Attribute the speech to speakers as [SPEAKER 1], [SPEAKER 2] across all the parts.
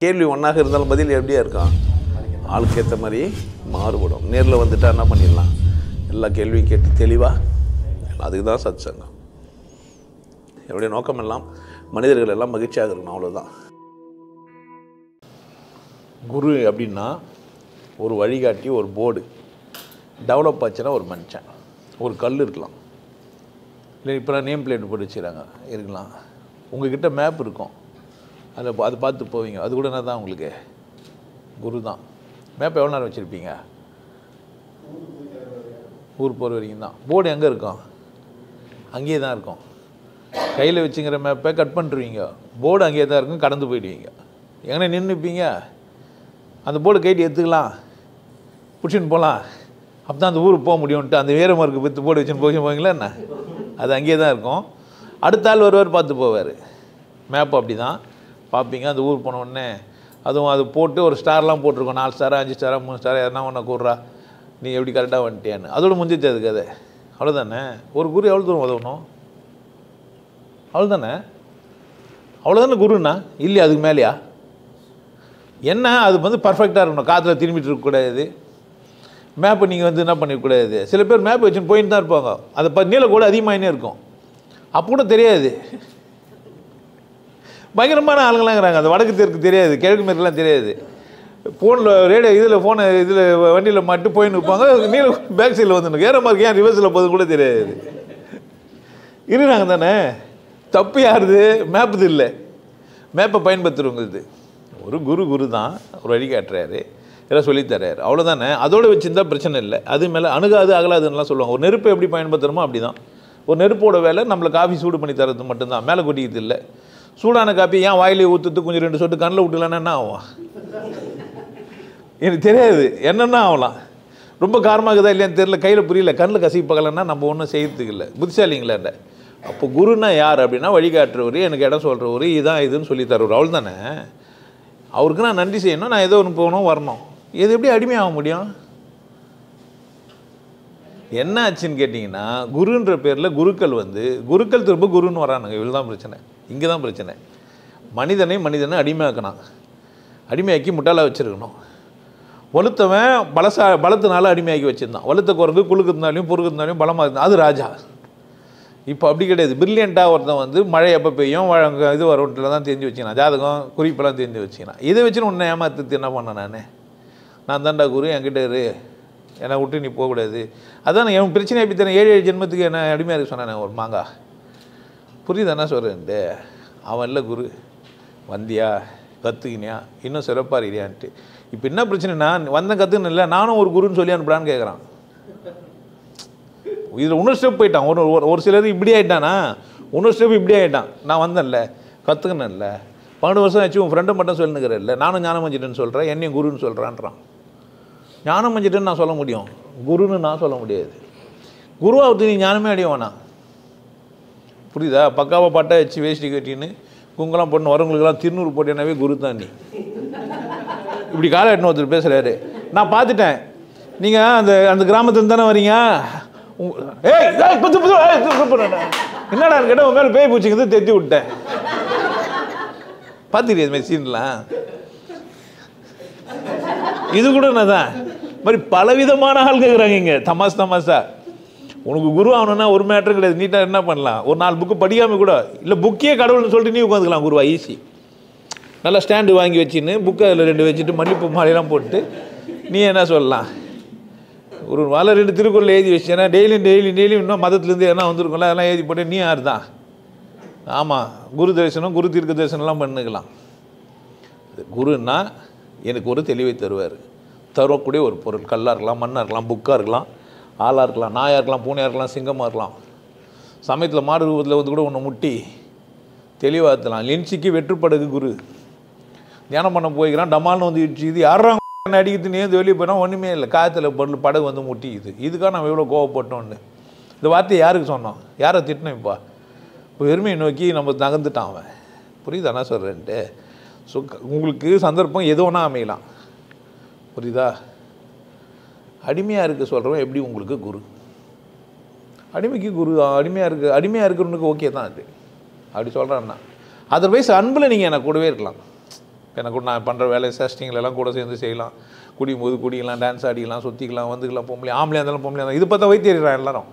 [SPEAKER 1] கேள்வி ஒன்றாக இருந்தாலும் பதில் எப்படியா இருக்கும்? ஆளுக்கு ஏற்ற மாதிரி மாறுபடும். நேரில் வந்துட்டா என்ன பண்ணிடலாம்? எல்லா கேள்வியும் கேட்டு தெளிவாக, அதுக்கு தான் சத் சங்கம். என்னுடைய நோக்கம் எல்லாம் மனிதர்கள் எல்லாம் மகிழ்ச்சியாக இருக்கணும், அவ்வளோதான். குரு அப்படின்னா ஒரு வழிகாட்டி, ஒரு போர்டு. டெவலப் ஆச்சுன்னா ஒரு மனுஷன், ஒரு கல் இருக்கலாம், இல்லை இப்போ நேம் பிளேட் போட்டு வச்சுக்கிறாங்க இருக்கலாம். உங்கள்கிட்ட மேப் இருக்கும், அதை பார்த்து போவீங்க. அது கூட என்ன தான் உங்களுக்கு குரு தான். மேப் எவ்வளோ நேரம் வச்சுருப்பீங்க? ஊர் போகிற வரைக்கும் தான். போர்டு எங்கே இருக்கும்? அங்கேயே தான் இருக்கும். கையில் வச்சுங்கிற மேப்பை கட் பண்ணிட்டுருவீங்க, போர்டு அங்கேயே தான் இருக்கும், கடந்து போயிடுவீங்க. எங்கே நின்றுப்பீங்க? அந்த போர்டு கைட்டு எடுத்துக்கலாம், பிடிச்சின்னு போகலாம், அப்போ தான் அந்த ஊருக்கு போக முடியும்ன்ட்டு அந்த வீரமாருக்கு பற்றி போர்டு வச்சுன்னு போவீங்களா என்ன? அது அங்கேயே தான் இருக்கும். அடுத்த ஆள் வருவார், பார்த்து போவார். மேப் அப்படி தான் பார்ப்பீங்க. அந்த ஊர் போன உடனே அதுவும் அது போட்டு ஒரு ஸ்டார்லாம் போட்டிருக்கோம், 4 ஸ்டாரா 5 ஸ்டாரா 3 ஸ்டாரா, எதனா ஒன்று கூடுறா நீ எப்படி கரெக்டாக வந்துட்டியான்னு. அதோட முடிஞ்சிச்சு அது கதை, அவ்வளோதானே. ஒரு குரு எவ்வளோ தூரம் உதவணும்? அவ்வளோதானே. அவ்வளோதானே குருண்ணா, இல்லையா? அதுக்கு மேலேயா என்ன? அது வந்து பர்ஃபெக்டாக இருக்கணும், காற்றுல திரும்பிட்டு இருக்கக்கூடாது. மேப்பை நீங்கள் வந்து என்ன பண்ணிடக்கூடாது. சில பேர் மேப் வச்சுன்னு போயின்னு தான் இருப்பாங்க, அதை நீளம் கூட அதிகமாகினே இருக்கும், அப்போ கூட தெரியாது. பயங்கரமான ஆளுங்களாம் இருக்கிறாங்க. அந்த வடக்கு தெற்கு தெரியாது, கிழக்கு மேற்குலாம் தெரியாது. ஃபோனில் ரேடியோ இதில் வண்டியில் மட்டும் போயின்னு இருப்பாங்க, நீல பேக் சைடில் வந்துடும். ஏற மாதிரி ஏன் ரிவர்ஸில் போதும் கூட தெரியாது. இருக்கிறாங்க தானே. தப்பு யாருது? மேப்புது இல்லை, மேப்பை பயன்படுத்துகிறவங்களுக்கு. ஒரு குரு தான், ஒரு வழிகாட்டுறாரு, எல்லாம் சொல்லித்தராரு, அவ்வளோதானே. அதோடு வச்சுருந்தா பிரச்சனை இல்லை. அது மேலே அணுகாது அகலாதுன்னெலாம் சொல்லுவாங்க. ஒரு நெருப்பை எப்படி பயன்படுத்துகிறோமோ அப்படி தான். ஒரு நெருப்போட வேலை நம்மளை காஃபி சூடு பண்ணி தரது மட்டும்தான், மேலே கொட்டிக்கிறது இல்லை. சூடான காப்பி ஏன் வாயிலே ஊற்றுட்டு கொஞ்சம் 2 சொட்டு கண்ணில் விட்டுலான்னா என்ன ஆகும்? எனக்கு தெரியாது, என்னென்னா ஆகலாம். ரொம்ப காரமாகுதா இல்லையான்னு தெரியல, கையில் புரியல, கண்ணில் கசிப்பு பார்க்கலன்னா நம்ம ஒன்றும் செய்யறதுக்கு இல்லை. புத்திசாலிங்களாண்ட. அப்போ குருன்னா யார் அப்படின்னா வழிகாட்டுறவர், எனக்கு இடம் சொல்கிறவர், இதான் இதுன்னு சொல்லி தருவார், அவள் தானே. அவருக்கு நான் நன்றி செய்யணும், நான் ஏதோ ஒன்று போகணும் வரணும். இது எப்படி அடிமையாக முடியும்? என்ன ஆச்சுன்னு கேட்டிங்கன்னா, குருன்ற பேரில் குருக்கள் திரும்ப குருன்னு வரானுங்க. இவ்வளோ தான் பிரச்சனை. இங்கே தான் பிரச்சனை. மனிதனை அடிமையாக்கணும், அடிமையாக்கி முட்டாளாக வச்சுருக்கணும். வலுத்தவன் பலத்தினால அடிமையாக்கி வச்சுருந்தான். வலுத்த குரங்கு குழுக்கிறதுனாலையும் பொறுக்கிறதுனாலையும் பலமாக இருந்தான், அது ராஜா. இப்போ அப்படி கிடையாது. பிரில்லியண்ட்டாக ஒருத்தன் மழை எப்போ பெய்யும் இது வரட்டில் தான் தெரிஞ்சு வச்சுக்கலாம், ஜாதகம் குறிப்பெல்லாம் தெரிஞ்சு வச்சுக்கலாம். இதை வச்சுன்னு உன்னை ஏமாத்து என்ன பண்ணேன்? நான் தாண்டா குரு, என்கிட்ட இரு, என்னை விட்டு நீ போகக்கூடாது. அதான் என் பிரச்சனை எப்படி தரேன். 7 ஜென்மத்துக்கு என்ன அடிமையாக இருக்க சொன்னேன் ஒரு மாங்கா. புரியுது என்ன சொல்கிறேன்ட்டு? அவன் இல்லை குரு. வந்தியா, கற்றுக்கினியா, இன்னும் சிறப்பாக இருக்கியான்ட்டு. இப்போ என்ன பிரச்சனைனா, வந்தேன் கற்றுன்னு இல்லை, நானும் ஒரு குருன்னு சொல்லி அனுப்புடான்னு கேட்குறான். இதில் இன்னொரு ஸ்டெப் போயிட்டான். ஒரு சிலர் இப்படி ஆகிட்டானா, இன்னொரு ஸ்டெப் இப்படி ஆகிட்டான். நான் வந்தேன்ல, கற்றுக்கணும்ல, 12 வருஷம் ஆச்சு, உன் ஃப்ரெண்டை மட்டும் சொல்லுங்கிறேன் இல்லை, நானும் ஞானம் மஞ்சிட்டேன்னு சொல்கிறேன், என்னையும் குருன்னு சொல்கிறான்றான். ஞானம் மஞ்சிட்டேன்னு நான் சொல்ல முடியும், குருன்னு நான் சொல்ல முடியாது. குருவாக நீ ஞானமே அடைய வேணாம். புரியுதா? பக்காவாக பட்டை வச்சு வேஷ்டி கட்டின்னு குங்கெல்லாம் போட்டு வரவங்களுக்கெல்லாம் திருநூறு போட்டேனாவே குரு தான் நீ. இப்படி காலகட்டம் ஒருத்தர் பேசுகிறாரு, நான் பார்த்துட்டேன், நீங்கள் அந்த கிராமத்துலேருந்து தானே வரீங்க, என்னடா கேட்டால் உன் மேலே பேய் பூச்சிங்கிறது தெரிஞ்சு விட்டேன். பார்த்துக்கிட்டே இது மாதிரி சீன்லாம். இது கூட என்னதான் மாதிரி பலவிதமான ஆள் கேட்குறாங்க இங்கே. தமாசா உனக்கு குரு ஆகணும்னா ஒரு மேட்டரும் கிடையாது. நீட்டாக என்ன பண்ணலாம், ஒரு 4 புக்கு படிக்காமல் கூட இல்லை, புக்கே கடவுள்னு சொல்லிட்டு நீ உட்காந்துக்கலாம் குருவா, ஈஸி. நல்லா ஸ்டாண்டு வாங்கி வச்சுன்னு புக்கை அதில் 2 வச்சுட்டு மல்லிப்பூ மாலையெல்லாம் போட்டு நீ என்ன சொல்லலாம். ஒரு வாழை 2 திருக்குறள் எழுதி வச்சேன்னா டெய்லியும் இன்னும் மதத்துலேருந்து என்ன வந்திருக்கும்ல, அதெல்லாம் எழுதி போட்டு நீ யார் தான்? ஆமாம், குரு தரிசனம், குரு தீர்க்க தரிசனம்லாம் பண்ணிக்கலாம். குருன்னா எனக்கு ஒரு தெளிவை தரக்கூடிய ஒரு பொருள். கல்லாக இருக்கலாம், மண்ணாக இருக்கலாம், புக்காக இருக்கலாம், ஆளாக இருக்கலாம், நாயாக இருக்கலாம், பூனையாக இருக்கலாம், சிங்கமாக இருக்கலாம். சமயத்தில் மாடு ரூபத்தில் வந்து கூட ஒன்று முட்டி தெளிவாக இருக்கலாம். லென்சிக்கு வெற்றுப்படகு குரு. தியானம் பண்ண போய்க்கிறான், டமால்னு வந்து இடிச்சு, இது யாரும் அடிக்கிறது நேர்ந்து வெளியே போனால் ஒன்றுமே இல்லை, காற்றுல படகு வந்து முட்டிக்குது. இதுக்காக நம்ம எவ்வளோ கோவப்பட்டோன்னு. இந்த வார்த்தையை யாருக்கு சொன்னோம், யாரை திட்டினோம்? இப்போ வெறுமையை நோக்கி நம்ம நகர்ந்துட்டான் அவன். புரியுது என்ன சொல்கிறேன்ட்டு? ஸோ உங்களுக்கு சந்தர்ப்பம் எது வேணால் அமையலாம். புரியுதா? அடிமையாக இருக்க சொல்கிறவன் எப்படி உங்களுக்கு குரு? அடிமைக்கு குரு, அடிமையாக இருக்கிறவனுக்கு ஓகே தான் அது. அப்படி சொல்கிறான்னா அதர்வைஸ் அன்பில் நீங்கள் எனக்கு கூடவே இருக்கலாம். எனக்கு கூட நான் பண்ணுற வேலை சஷ்டிங்களெல்லாம் கூட சேர்ந்து செய்யலாம். குடிக்கும்போது குடிக்கலாம், டான்ஸ் ஆடிக்கலாம், சுற்றிக்கலாம், வந்துக்கலாம், பொம்பளை ஆம்பளையாக இருந்தாலும் பொம்பளையாக இருந்தாலும். இது பார்த்தா வைத்தியறான் எல்லாரும்.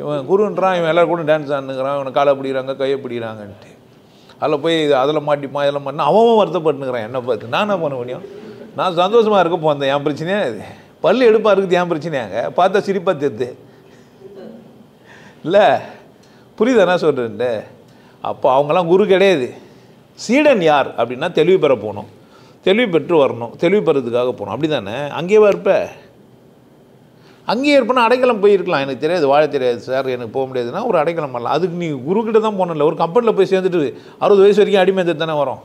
[SPEAKER 1] இவன் குருன்றான், இவன் எல்லோரும் கூட டான்ஸ் ஆடுனுங்கிறான், இவனை காலை பிடிக்கிறாங்க, கையை பிடிக்கிறாங்கன்ட்டு. அதில் போய் அதில் மாட்டிப்பா, இதெல்லாம் பண்ணால் அவன் வருத்தப்பட்டுனுக்கிறான். என்ன பார்த்து நான் என்ன பண்ண முடியும்? நான் சந்தோஷமாக இருக்க போந்தேன். என் பிரச்சனையே இது. பல்லு எடுப்பாக இருக்குது, என் பிரச்சனையாங்க. பார்த்தா சிரிப்பாக தெரியுது இல்லை? புரியுதாண்ணா சொல்கிறேன்ட்டு? அப்போ அவங்களாம் குரு கிடையாது. சீடன் யார் அப்படின்னா தெளிவு பெற போகணும், தெளிவு பெற்று வரணும், தெளிவு பெறதுக்காக போகணும். அப்படி தானே? அங்கேயே இருப்ப, அங்கேயே இருப்பேன்னா அடைக்கலம் போயிருக்கலாம். எனக்கு தெரியாது, வாழ தெரியாது சார், எனக்கு போக முடியாதுன்னா ஒரு அடைக்கலம் பண்ணலாம். அதுக்கு நீ குருக்கிட்ட தான் போகணும்ல. ஒரு கம்பெனியில் போய் சேர்ந்துட்டு 60 வயசு வரைக்கும் அடிமை எடுத்து தானே வரும்.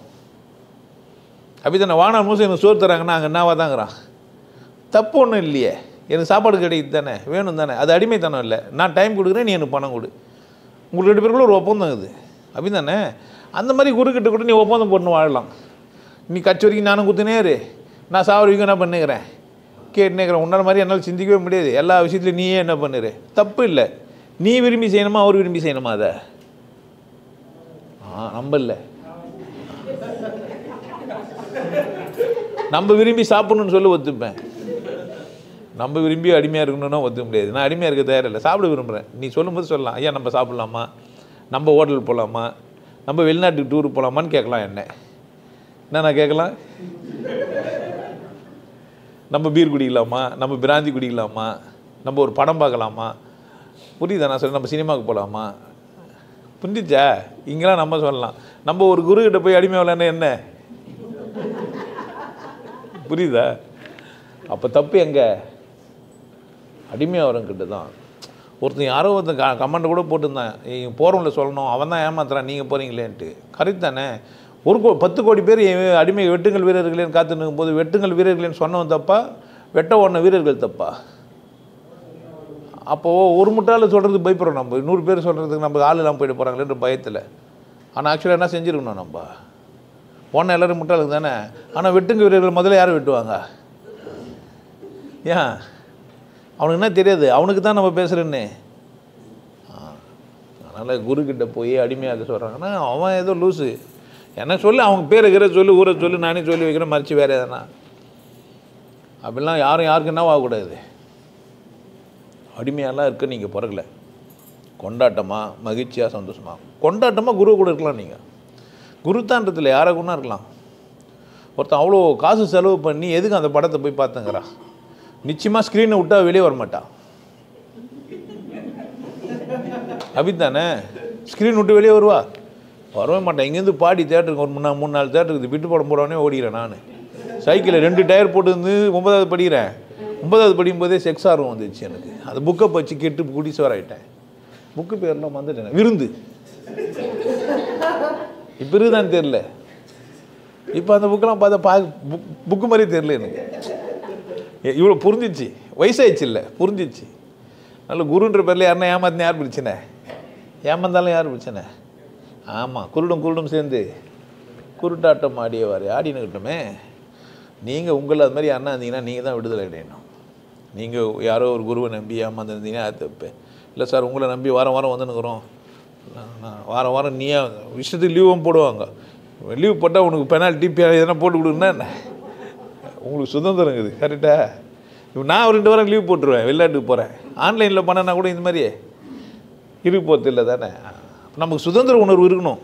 [SPEAKER 1] அப்படி தானே? வானா மூசம் எனக்கு சோறு தராங்கன்னா அங்கே என்னவா தாங்கிறான். தப்பு ஒன்றும் இல்லையே, எனக்கு சாப்பாடு கிடைக்குது தானே, வேணும் தானே. அது அடிமைத்தனம் இல்லை. நான் டைம் கொடுக்குறேன், நீ எனக்கு பணம் கொடு. உங்களுக்கு 2 பேருக்குள்ள ஒரு ஒப்பந்தம் இது. அப்படி தானே? அந்த மாதிரி குருக்கிட்ட கூட நீ ஒப்பந்தம் போட்டு வாழலாம். நீ கட்சி வரைக்கும் நானும் குத்துனேரு, நான் சாவர வரைக்கும் என்ன பண்ணுகிறேன் கேட்டுனேக்கிறேன். உன்னால் மாதிரி என்னால் சிந்திக்கவே முடியாது. எல்லா விஷயத்துலையும் நீயே என்ன பண்ணுற? தப்பு இல்லை. நீ விரும்பி செய்யணுமா, அவர் விரும்பி செய்யணுமா? அதை நம்ம இல்லை, நம்ம விரும்பி சாப்பிடணும்னு சொல்லி ஒத்துப்பேன். நம்ம விரும்பி அடிமையாக இருக்கணும்னா ஒத்துக்க முடியாது. நான் அடிமையாக இருக்க தயாரில்லை, சாப்பிட விரும்புகிறேன். நீ சொல்லும்போது சொல்லலாம், ஐயா நம்ம சாப்பிட்லாமா, நம்ம ஹோட்டலுக்கு போகலாமா, நம்ம வெளிநாட்டுக்கு டூருக்கு போகலாமான்னு கேட்கலாம். என்ன நான் கேட்கலாம்? நம்ம பீர் குடிக்கலாமா, நம்ம பிராந்தி குடிக்கலாமா, நம்ம ஒரு படம் பார்க்கலாமா? புரியுதா நான் சொல்ல? நம்ம சினிமாவுக்கு போகலாமா? புரிஞ்சிச்சா? இங்கெல்லாம் நம்ம சொல்லலாம். நம்ம ஒரு குருக்கிட்ட போய் அடிமை வரலன்னா என்ன? புரியுதா? அப்போ தப்பு எங்கே? அடிமையாக வரங்கிட்ட தான். ஒருத்தன் யாரோ ஒருத்தன் கமெண்ட் கூட போட்டுருந்தான், போகிறவங்கள சொல்லணும், அவன் தான் ஏமாத்துறான், நீங்கள் போகிறீங்களேன்ட்டு. கரெக்ட் தானே? 10 கோடி பேர் அடிமை வெட்டுங்கள் வீரர்களேன்னு காத்து நிற்கும் போது வெட்டுங்கள் வீரர்களேன்னு சொன்னவன் தப்பா, வெட்ட ஓடின வீரர்கள் தப்பா? அப்போது ஒரு முட்டாள் சொல்கிறதுக்கு பயப்படுறோம். நம்ம 100 பேர் சொல்கிறதுக்கு நம்ம ஆள் இல்லாமல் போயிட்டு போகிறாங்களேன்ற பயத்தில். ஆனால் ஆக்சுவலாக என்ன செஞ்சுருக்கணும்? நம்ம போன எல்லோரும் முட்டாளுக்கு தானே. ஆனால் வெட்டுங்க வீரர்கள் முதல்ல யாரை வெட்டுவாங்க? ஏன்? அவனுக்கு என்ன தெரியாது? அவனுக்கு தான் நம்ம பேசுகிறேன்னு. அதனால் குருக்கிட்ட போய் அடிமையாக சொல்கிறாங்கன்னா அவன் ஏதோ லூஸு. என்ன சொல்லி அவங்க பேர் இருக்கிற சொல்லி, ஊரை சொல்லி, நானே சொல்லி வைக்கிறேன், மறைச்சி வேறு எதனா. அப்படிலாம் யாருக்கு என்ன ஆகக்கூடாது. அடிமையாலாம் இருக்க நீங்கள் பிறகுல. கொண்டாட்டமாக, மகிழ்ச்சியாக, சந்தோஷமாக, கொண்டாட்டமாக குரு கூட இருக்கலாம். நீங்கள் குருத்தான்றத்தில் யாரை கூட இருக்கலாம். ஒருத்தன் அவ்வளோ காசு செலவு பண்ணி எதுக்கு அந்த படத்தை போய் பார்த்துங்கிறா? நிச்சயமாக ஸ்க்ரீனை விட்டால் வெளியே வரமாட்டான். அப்படித்தானே? ஸ்க்ரீன் விட்டு வெளியே வருவா? வரவே மாட்டேன். இங்கேருந்து பாடி தேட்டருக்கு ஒரு 3-4 தேட்டருக்கு விட்டு படம் போடானே ஓடிக்கிறேன். நான் சைக்கிளில் 2 டயர் போட்டு 9வது படிக்கிறேன். 9வது படிக்கும்போதே செக்ஸ் ஆர்வம் வந்துச்சு எனக்கு. அந்த புக்கை பச்சு கெட்டு குடிசோர் ஆகிட்டேன். புக்கு பேர்லாம் வந்துட்டேன். விருந்து இப்போ இருக்குதான்னு தெரில. இப்போ அந்த புக்கெல்லாம் பார்த்தா புக்கு மாதிரி தெரில எனக்கு. இவ்வளோ புரிஞ்சிச்சு, வயசாகிடுச்சு இல்லை, புரிஞ்சிச்சு. நல்ல குருன்ற பேரில் யாருன்னா ஏமாத்தினா யார் பிரச்சனை? ஏமாந்தாலும் யார் பிரச்சனை? ஆமாம், குருடும் சேர்ந்து குருட்டாட்டம் ஆடியவார் ஆடினுக்கிட்டோமே. நீங்கள் உங்களை அது மாதிரி யாருன்னா இருந்தீங்கன்னா நீங்கள் தான் விடுதலை அடையணும். நீங்கள் யாரோ ஒரு குருவை நம்பி ஏமாந்துருந்தீங்கன்னா அது தப்பு இல்லை. சார் உங்களை நம்பி வாரம் வந்துன்னுக்குறோம், வாரம் நீயே விஷயத்துக்கு லீவும் போடுவாங்க. லீவ் போட்டால் உனக்கு பெனால்ட்டி எதனா போட்டு கொடுக்குன்னா என்ன? உங்களுக்கு சுதந்திரம் இருக்குது, கரெக்டாக? இப்போ நான் ஒரு 2 வாரம் லீவ் போட்டுருவேன், வெளிநாட்டுக்கு போகிறேன். ஆன்லைனில் பண்ணனா கூட இந்த மாதிரியே இருக்கு போகிறது இல்லை தானே? நமக்கு சுதந்திர உணர்வு இருக்கணும்,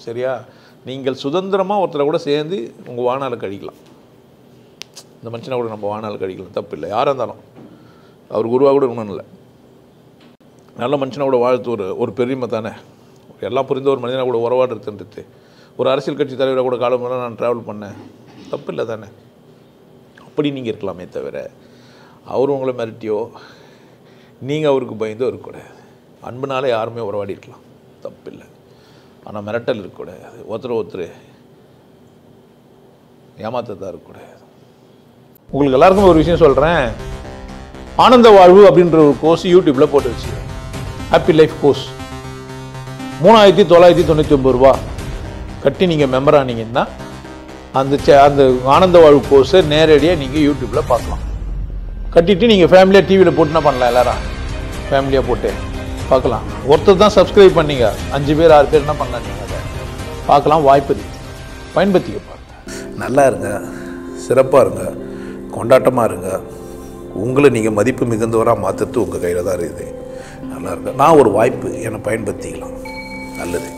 [SPEAKER 1] சரியா? நீங்கள் சுதந்திரமாக ஒருத்தரை கூட சேர்ந்து உங்கள் வாழ்நாளை கழிக்கலாம். இந்த மனுஷனை கூட நம்ம வாழ்நாளை கழிக்கலாம், தப்பு இல்லை. யாராக இருந்தாலும் அவர் குருவாக கூட இருக்கணும்னு இல்லை. நல்ல மனுஷனை கூட வாழ்த்து ஒரு பெருமை தானே. எல்லாம் புரிந்த ஒரு மனிதனை கூட உறவாடுறதுன்றது. ஒரு அரசியல் கட்சி தலைவரை கூட காலம் நான் ட்ராவல் பண்ணேன், தப்பு இல்லை தானே? அப்படி நீங்கள் இருக்கலாமே தவிர அவர் உங்களை மிரட்டியோ நீங்கள் அவருக்கு பயந்தோ இருக்கக்கூடாது. அன்புனாலே யாருமே உறவாடி இருக்கலாம், தப்பு இல்லை. ஆனால் மிரட்டல் இருக்கக்கூடாது, ஒருத்தர் ஏமாத்ததான் இருக்கக்கூடாது. உங்களுக்கு எல்லாருக்கும் ஒரு விஷயம் சொல்கிறேன். ஆனந்த வாழ்வு அப்படின்ற ஒரு கோர்ஸ் யூடியூப்பில் போட்டு வச்சு, ஹாப்பி லைஃப் கோர்ஸ் 3999 ரூபா கட்டி நீங்கள் மெம்பர் ஆனீங்கன்னா அந்த ஆனந்த வாழ்வு கோர்ஸை நேரடியாக நீங்கள் யூடியூப்பில் பார்க்கலாம். கட்டிட்டு நீங்கள் ஃபேமிலியாக டிவியில் போட்டுனா பண்ணலாம். எல்லாரும் ஃபேமிலியாக போட்டு பார்க்கலாம். ஒருத்தர் தான் சப்ஸ்கிரைப் பண்ணீங்க, 5 பேர் 6 பேர் என்ன பண்ணலாம், நீங்கள் அதை பார்க்கலாம். வாய்ப்பு இருக்குது, பயன்படுத்திக்க பாருங்க.
[SPEAKER 2] நல்லா இருங்க, சிறப்பாக இருங்க, கொண்டாட்டமாக இருங்க. உங்களை நீங்கள் மதிப்பு மிகுந்தவராக மாற்றுறது உங்கள் கையில் தான் இருக்குது. நல்லா இருங்க. நான் ஒரு வாய்ப்பு என்னை பயன்படுத்திக்கலாம். நல்லது.